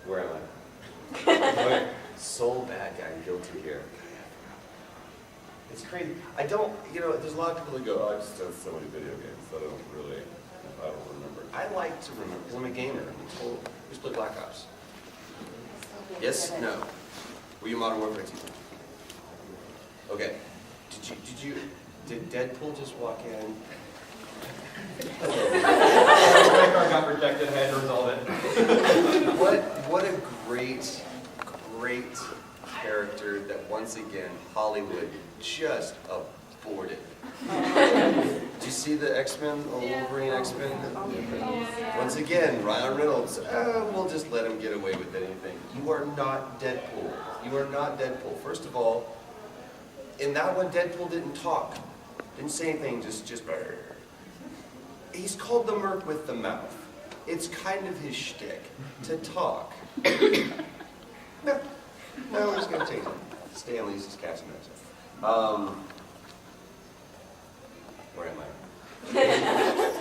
Where am I? Sole bad guy, guilty here. It's crazy. I don't, there's a lot of people that go, oh, I just done so many video games, I don't remember. I like to remember, because I'm a gamer. We just play Black Ops. Yes? No? Were you Modern Warfare 2? Okay. Did Deadpool just walk in? My car got rejected, I had to resolve it. What a great character that once again Hollywood just aborted. Did you see the X-Men, Wolverine X-Men? Once again, Ryan Reynolds, we'll just let him get away with anything. You are not Deadpool. You are not Deadpool. First of all, in that one, Deadpool didn't talk. Didn't say anything, just he's called the Merc with the mouth. It's kind of his shtick to talk. No, we're just going to change it. Stanley's just casting that. Where am I?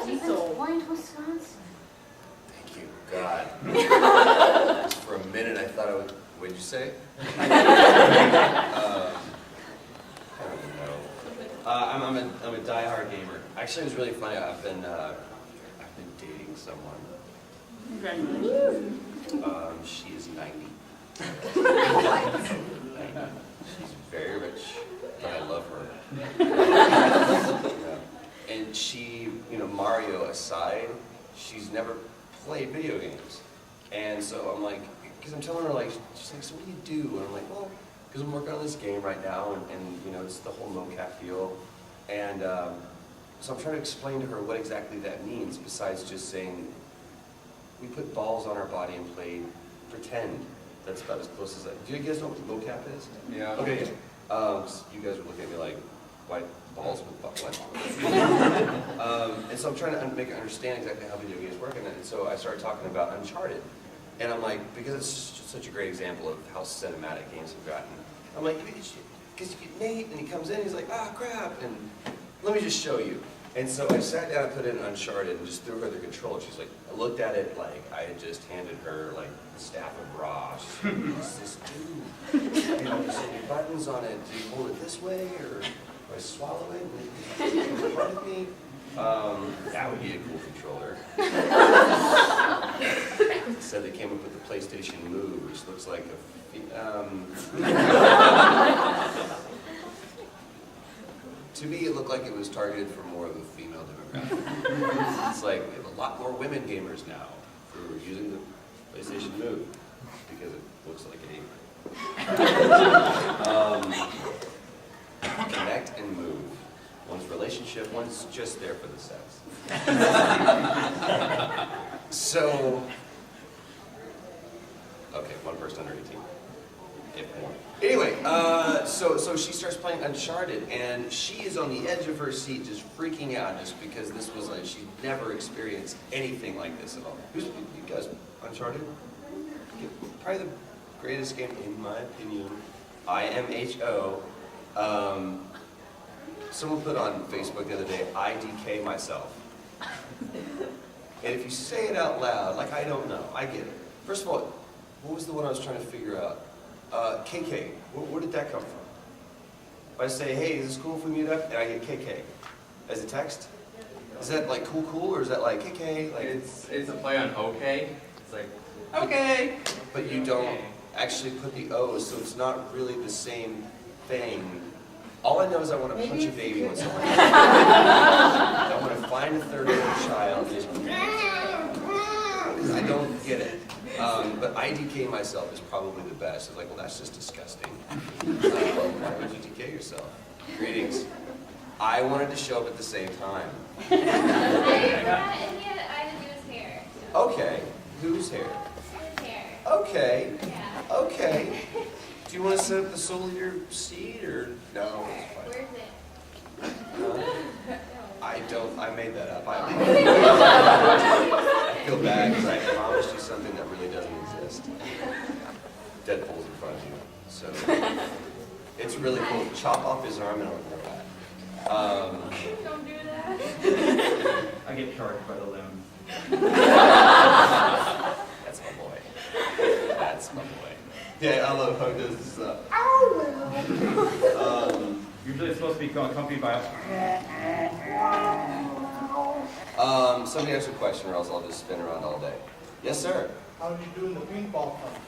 Stevens Point, Wisconsin. Thank you, God. Just for a minute I thought I would, what'd you say? I don't know. I'm a diehard gamer. Actually, it was really funny. I've been dating someone. She is 90. 90. She's very rich, but I love her. Yeah. And she, Mario aside, she's never played video games. And so I'm like, because I'm telling her, like, she's like, so what do you do? And I'm like, well, because I'm working on this game right now, and it's the whole mocap deal. And so I'm trying to explain to her what exactly that means, besides just saying, we put balls on our body and play pretend. That's about as close as that. Do you guys know what mocap is? Yeah. Okay. So you guys would look at me like, white balls with what? And so I'm trying to make her understand exactly how video games work, and so I started talking about Uncharted. And I'm like, because it's just such a great example of how cinematic games have gotten. I'm like, because you get Nate, and he comes in, he's like, ah, crap, and let me just show you. And so I sat down and put in Uncharted and just threw her the controller. She's like, I looked at it like I had just handed her like the staff of Ra. She's like, what's this do? There's so many buttons on it. Do you hold it this way, or do I swallow it? And it part of me? That would be a cool controller. Said they came up with the PlayStation Move, which looks like a to me, it looked like it was targeted for more of a female demographic. It's like we have a lot more women gamers now for using the PlayStation Move because it looks like an apron. Connect and move. One's relationship, one's just there for the sex. So, okay, one person under 18. If more. Anyway, so she starts playing Uncharted, and she is on the edge of her seat, just freaking out, just because this was like she'd never experienced anything like this at all. You guys, Uncharted? Probably the greatest game, in my opinion. IMHO. Someone put on Facebook the other day, IDK myself. And if you say it out loud, like I don't know, I get it. First of all, what was the one I was trying to figure out? KK, where did that come from? If I say, hey, is this cool if we meet up? And I get KK as a text? Is that like cool, or is that like KK? Like It's a play on okay. It's like, okay. But you don't actually put the O's, so it's not really the same thing. All I know is I want to punch a baby when someone I want to find a third-year-old child and just I don't get it. But IDK myself is probably the best. It's like, well, that's just disgusting. Why would you DK yourself? Greetings. I wanted to show up at the same time. And he had I to do his hair. Okay. Whose hair? His hair. Okay. Yeah. Okay. Do you want to set up the sole of your seat, or no? Where's it? I don't. I made that up. I feel bad because I promised you something that really doesn't exist. Deadpool's in front of you, so it's really cool. Chop off his arm and I'll go back. Don't do that. I get charged by the limb. Yeah, I love how it does this stuff. Usually it's supposed to be accompanied by Somebody ask a question or else I'll just spin around all day. Yes, sir. How are you doing the paintball thing?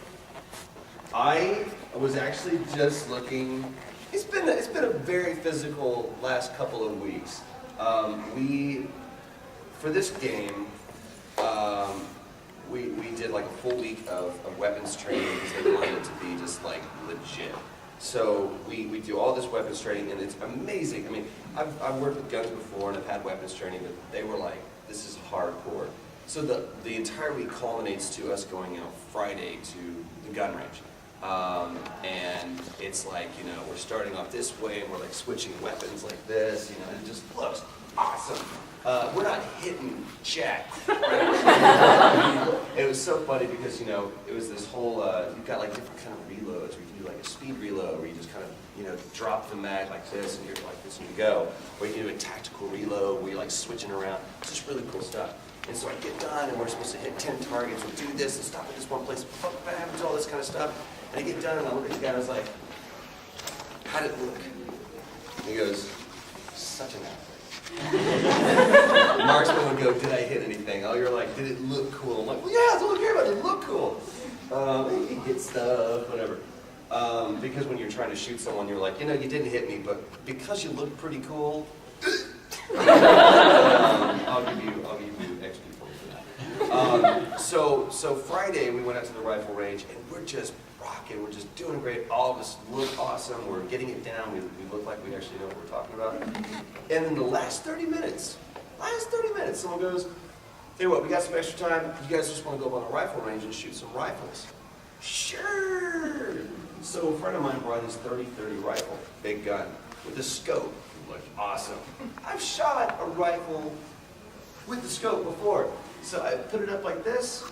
I was actually just looking. It's been a very physical last couple of weeks. For this game, we did like a full week of weapons training because they wanted it to be just like legit. So we do all this weapons training and it's amazing. I mean, I've worked with guns before and I've had weapons training, but they were like, this is hardcore. So the entire week culminates to us going out Friday to the gun range. And it's like, we're starting off this way and we're like switching weapons like this, it just looks awesome. We're not hitting jack. Right? It was so funny because, it was this whole, you've got like different kind of reloads. We can do like a speed reload where you just kind of, drop the mag like this and you're like this and you go. Or you can do a tactical reload where you're like switching around. It's just really cool stuff. And so I get done and we're supposed to hit 10 targets. We'll do this and stop at this one place, bam, do all this kind of stuff. And I get done and I look at the guy and I was like, how'd it look? And he goes, such an athlete. Marksman would go, did I hit anything? Oh, you're like, did it look cool? I'm like, well, yeah, that's what I care about. It looked cool. You hit stuff, whatever. Because when you're trying to shoot someone, you're like, you didn't hit me, but because you look pretty cool, I'll give you XP points for that. So Friday we went out to the rifle range and we're just rocking. We're just doing great. All of us look awesome. We're getting it down. We look like we actually know what we're talking about. And in the last 30 minutes, someone goes, hey, what? We got some extra time. You guys just want to go up on a rifle range and shoot some rifles? Sure. So a friend of mine brought his 30-30 rifle, big gun, with a scope. Looked awesome. I've shot a rifle with the scope before. So I put it up like this.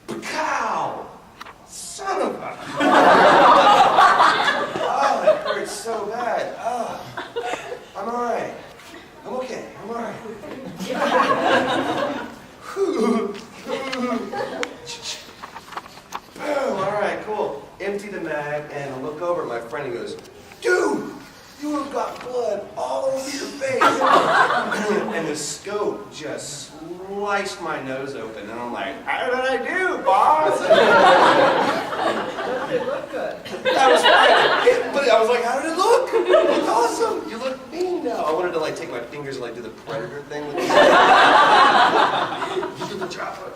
Pow! Son of a... Oh, that hurts so bad. Oh, I'm all right. I'm okay. I'm all right. Boom! All right, cool. Empty the mag and I look over at my friend and he goes, dude! You have got blood all over your face. And the scope just sliced my nose open. And I'm like, how did I do, boss? Doesn't it look good? That was fine. But I was like, how did it look? It looked awesome. You look mean now. I wanted to like take my fingers and like do the predator thing with it. You did the chopper.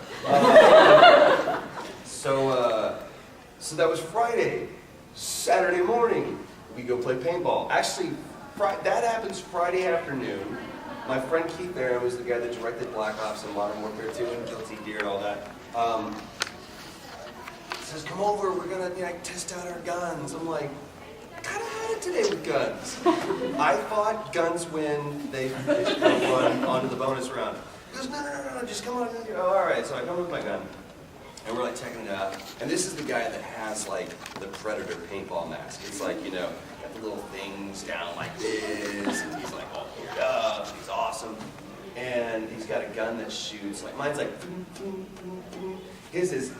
So that was Friday. Saturday morning. We go play paintball. Actually, that happens Friday afternoon. My friend Keith there, was the guy that directed Black Ops and Modern Warfare 2 and Guilty Gear and all that, says, come over, we're gonna test out our guns. I'm like, I kind of had it today with guns. I thought guns win, they run onto the bonus round. He goes, no, just come on. Oh, all right, so I come with my gun. And we're like checking it out. And this is the guy that has like the Predator paintball mask. It's like, got the little things down like this. And he's like all geared up. He's awesome. And he's got a gun that shoots. Like mine's like, boom, boom, boom, boom. His is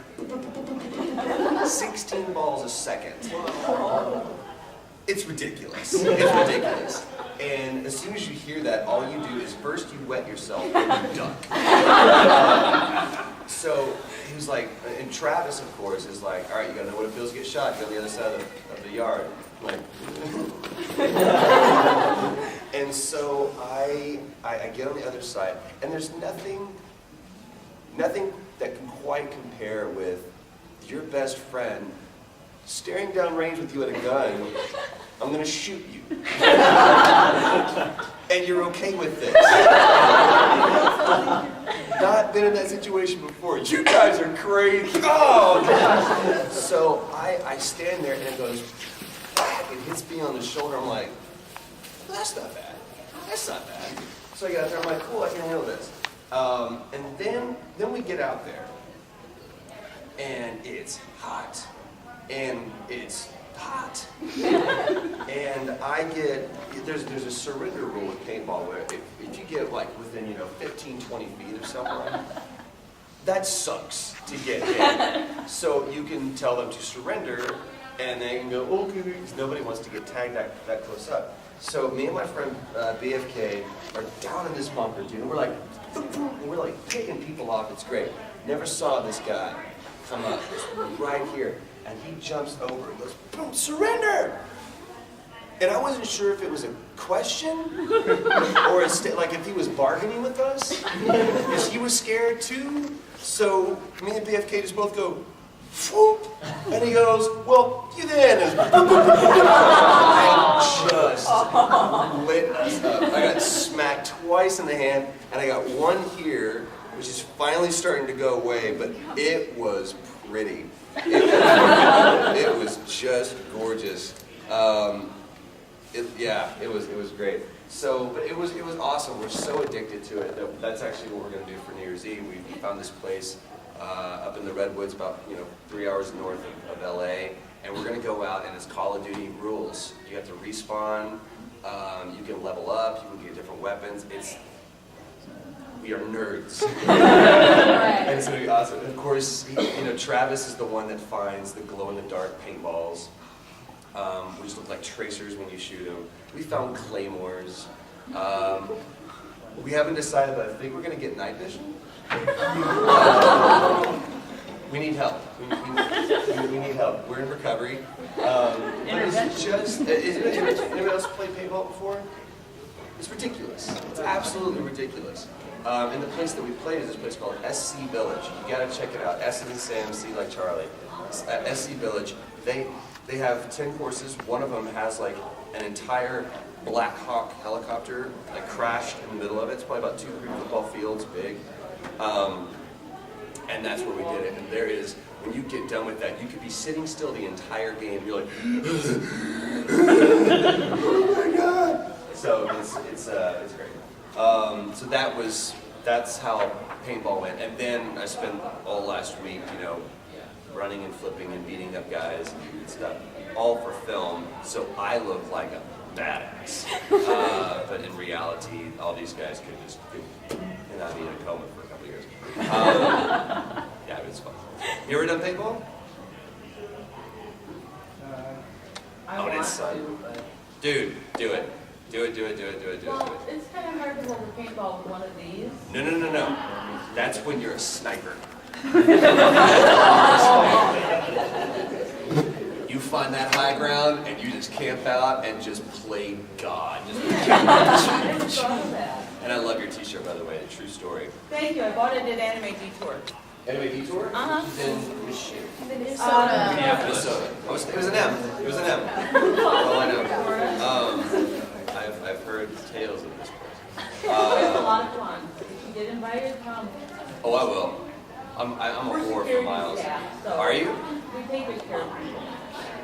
16 balls a second. It's ridiculous. It's ridiculous. And as soon as you hear that, all you do is first you wet yourself and you duck. So he was like, and Travis, of course, is like, all right, you gotta know what it feels to get shot. You go on the other side of the yard. I'm like, and so I get on the other side, and there's nothing that can quite compare with your best friend staring down range with you at a gun. I'm gonna shoot you. And you're okay with this. Not been in that situation before. You guys are crazy. Oh, gosh. So I stand there and it goes, whack, it hits me on the shoulder. I'm like, well, that's not bad. That's not bad. So I got out there, I'm like, cool, I can handle this. And then we get out there. And it's hot. And it's hot. And there's a surrender rule with paintball where if you get like within 15, 20 feet of someone, that sucks to get hit. So you can tell them to surrender, and they can go, okay, because nobody wants to get tagged that close up. So me and my friend BFK are down in this bunker, dude, and we're like picking people off. It's great. Never saw this guy come up. It's right here, and he jumps over and goes, boom, surrender! And I wasn't sure if it was a question or like if he was bargaining with us, because he was scared too. So me and BFK just both go, whoop, and he goes, well, you then. And just lit us up. I got smacked twice in the hand, and I got one here, which is finally starting to go away, but it was pretty. It was just gorgeous. It was great. So, but it was awesome. We're so addicted to it that that's actually what we're going to do for New Year's Eve. We found this place up in the Redwoods, about 3 hours north of LA, and we're going to go out, and it's Call of Duty rules. You have to respawn. You can level up. You can get different weapons. We are nerds, and it's going to be awesome. And of course, Travis is the one that finds the glow-in-the-dark paintballs. Which look like tracers when you shoot them. We found claymores. We haven't decided, but I think we're going to get night vision. We need help. We need help. We're in recovery. Anybody else played paintball before? It's ridiculous. It's absolutely ridiculous. And the place that we played is this place called SC Village. You got to check it out. S as in Sam, C like Charlie. SC Village. They have 10 courses. One of them has like an entire Black Hawk helicopter like crashed in the middle of it. It's probably about 2 or 3 football fields big. And that's where we did it. And there is, when you get done with that, you could be sitting still the entire game. You're like, oh my God. So it's great. So that's how paintball went. And then I spent all last week, running and flipping and beating up guys and stuff, all for film, so I look like a badass. But in reality, all these guys could not be in a coma for a couple of years. Yeah, it was fun. You ever done paintball? It's fun. Dude, do it. Do it. Well, it's kind of hard to hold a paintball with one of these. No. That's when you're a sniper. You find that high ground and you just camp out and just play God. I never thought of that. And I love your t-shirt, by the way, a true story. Thank you. I bought it at Anime Detour. Anime Detour? Uh-huh. Then Michigan. Minnesota. Minnesota. It was an M. It was an M. Oh, I know. I've heard tales of this place. It's a lot of fun. If you get invited, come. Oh, I will. I'm a whore for miles. Are you? We take good care of people.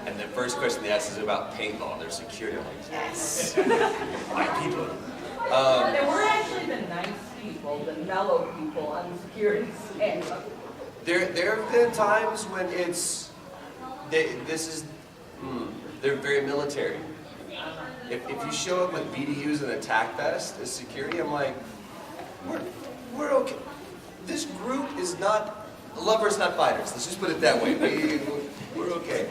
And the first question they ask is about paintball. Their security. I'm like, yes. My people. And we're actually the nice people, the mellow people on the security staff. There have been times when they're very military. If you show up with BDUs and a tac vest as security, I'm like, we're okay. This group is not lovers, not fighters. Let's just put it that way. We're okay.